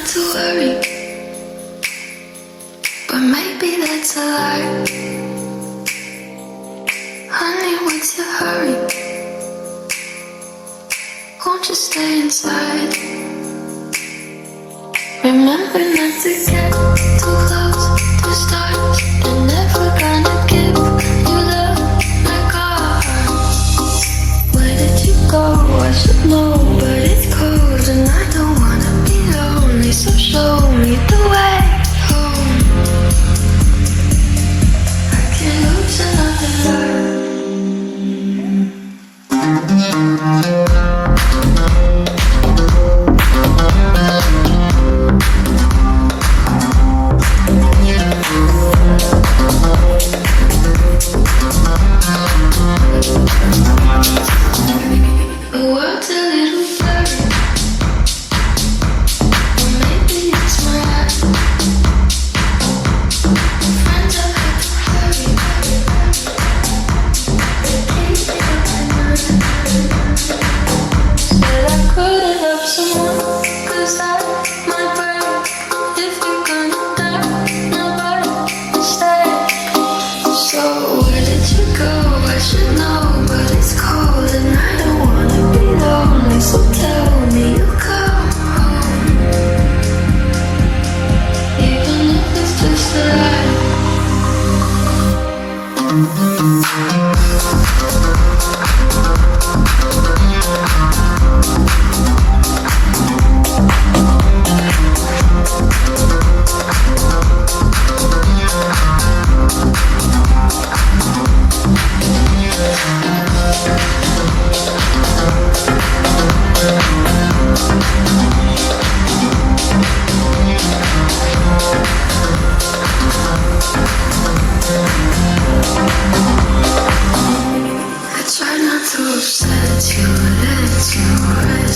to worry, but maybe that's a lie. Honey, what's your hurry? Won't you stay inside? Remember not to get too close to stars. They're never gonna give you love like ours. Where did you go? I should know, but it's cold and I don't wanna be lonely. So show me the way home. I can't lose another love. The world's a little blurry, or maybe it's my eyes. Friends have had to hurry, they keep me up at night. Said I couldn't love someone, 'cause I might break. If you're gonna die, nobody will stay. So where did you go? I should know, but it's cold and I don't wanna be lonely. So tell me you'll come home, even if it's just a lie. I try not to upset you, let you rest.